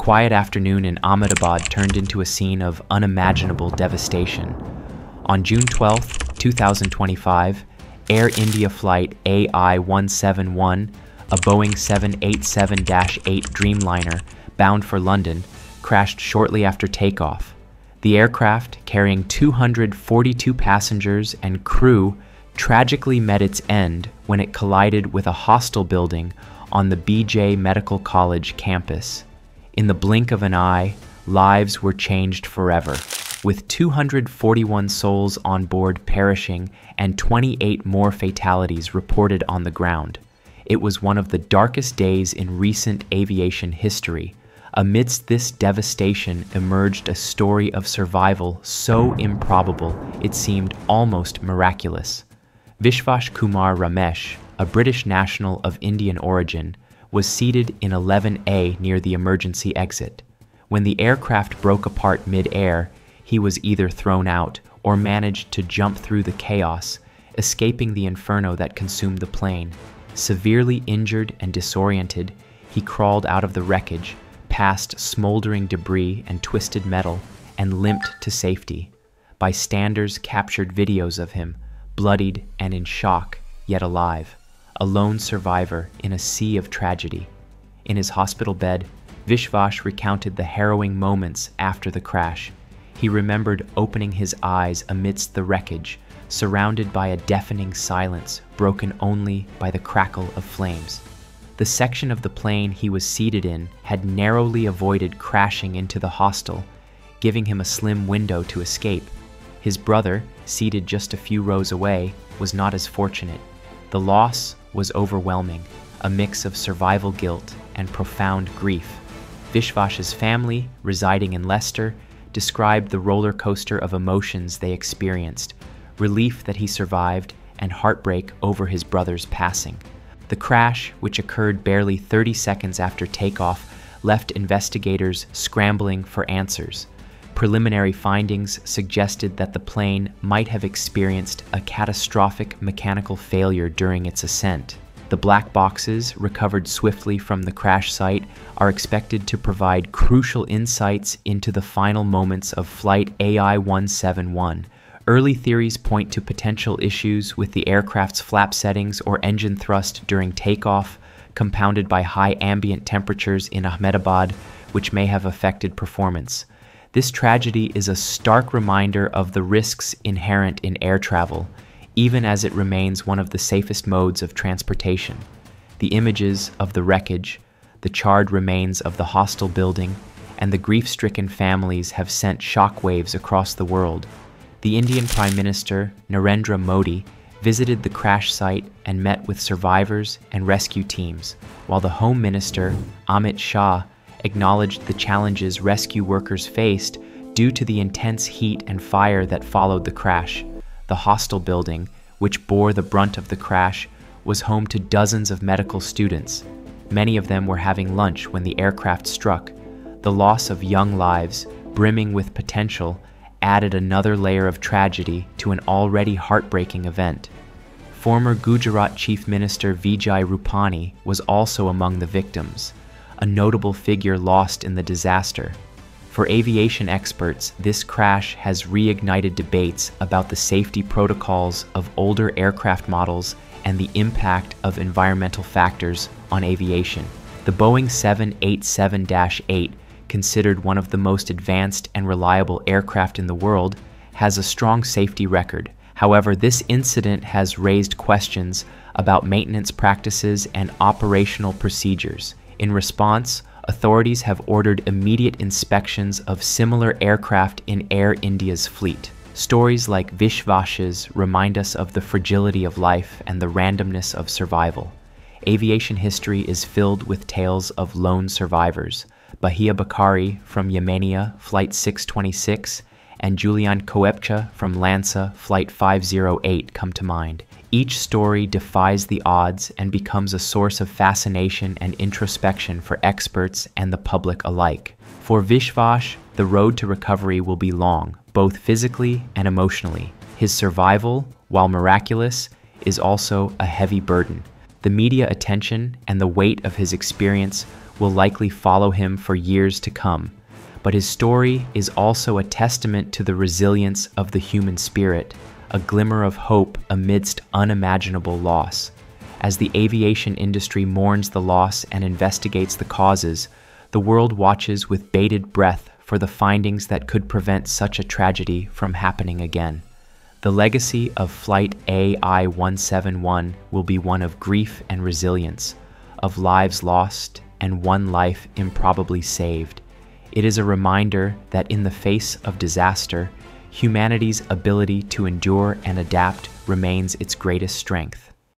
quiet afternoon in Ahmedabad turned into a scene of unimaginable devastation. On June 12, 2025, Air India flight AI-171, a Boeing 787-8 Dreamliner bound for London, crashed shortly after takeoff. The aircraft, carrying 242 passengers and crew, tragically met its end when it collided with a hostel building on the BJ Medical College campus. In the blink of an eye, lives were changed forever, with 241 souls on board perishing and 28 more fatalities reported on the ground. It was one of the darkest days in recent aviation history. Amidst this devastation emerged a story of survival so improbable it seemed almost miraculous. Vishvash Kumar Ramesh, a British national of Indian origin, was seated in 11A near the emergency exit. When the aircraft broke apart mid-air, he was either thrown out or managed to jump through the chaos, escaping the inferno that consumed the plane. Severely injured and disoriented, he crawled out of the wreckage, past smoldering debris and twisted metal, and limped to safety. Bystanders captured videos of him, bloodied and in shock, yet alive, a lone survivor in a sea of tragedy. In his hospital bed, Vishvash recounted the harrowing moments after the crash. He remembered opening his eyes amidst the wreckage, surrounded by a deafening silence broken only by the crackle of flames. The section of the plane he was seated in had narrowly avoided crashing into the hostel, giving him a slim window to escape. His brother, seated just a few rows away, was not as fortunate. The loss was overwhelming, a mix of survival guilt and profound grief. Vishvash's family, residing in Leicester, described the roller coaster of emotions they experienced, relief that he survived and heartbreak over his brother's passing. The crash, which occurred barely 30 seconds after takeoff, left investigators scrambling for answers. Preliminary findings suggested that the plane might have experienced a catastrophic mechanical failure during its ascent. The black boxes, recovered swiftly from the crash site, are expected to provide crucial insights into the final moments of Flight AI-171. Early theories point to potential issues with the aircraft's flap settings or engine thrust during takeoff, compounded by high ambient temperatures in Ahmedabad, which may have affected performance. This tragedy is a stark reminder of the risks inherent in air travel, even as it remains one of the safest modes of transportation. The images of the wreckage, the charred remains of the hostel building, and the grief-stricken families have sent shockwaves across the world. The Indian Prime Minister, Narendra Modi, visited the crash site and met with survivors and rescue teams, while the Home Minister, Amit Shah, acknowledged the challenges rescue workers faced due to the intense heat and fire that followed the crash. The hostel building, which bore the brunt of the crash, was home to dozens of medical students. Many of them were having lunch when the aircraft struck. The loss of young lives, brimming with potential, added another layer of tragedy to an already heartbreaking event. Former Gujarat Chief Minister Vijay Rupani was also among the victims, a notable figure lost in the disaster. For aviation experts, this crash has reignited debates about the safety protocols of older aircraft models and the impact of environmental factors on aviation. The Boeing 787-8, considered one of the most advanced and reliable aircraft in the world, has a strong safety record. However, this incident has raised questions about maintenance practices and operational procedures. In response, authorities have ordered immediate inspections of similar aircraft in Air India's fleet. Stories like Vishvash's remind us of the fragility of life and the randomness of survival. Aviation history is filled with tales of lone survivors. Bahia Bakari from Yemenia, Flight 626, and Julian Koepcha from Lanza, Flight 508 come to mind. Each story defies the odds and becomes a source of fascination and introspection for experts and the public alike. For Vishvash, the road to recovery will be long, both physically and emotionally. His survival, while miraculous, is also a heavy burden. The media attention and the weight of his experience will likely follow him for years to come, but his story is also a testament to the resilience of the human spirit, a glimmer of hope amidst unimaginable loss. As the aviation industry mourns the loss and investigates the causes, the world watches with bated breath for the findings that could prevent such a tragedy from happening again. The legacy of Flight AI-171 will be one of grief and resilience, of lives lost and one life improbably saved. It is a reminder that in the face of disaster, humanity's ability to endure and adapt remains its greatest strength.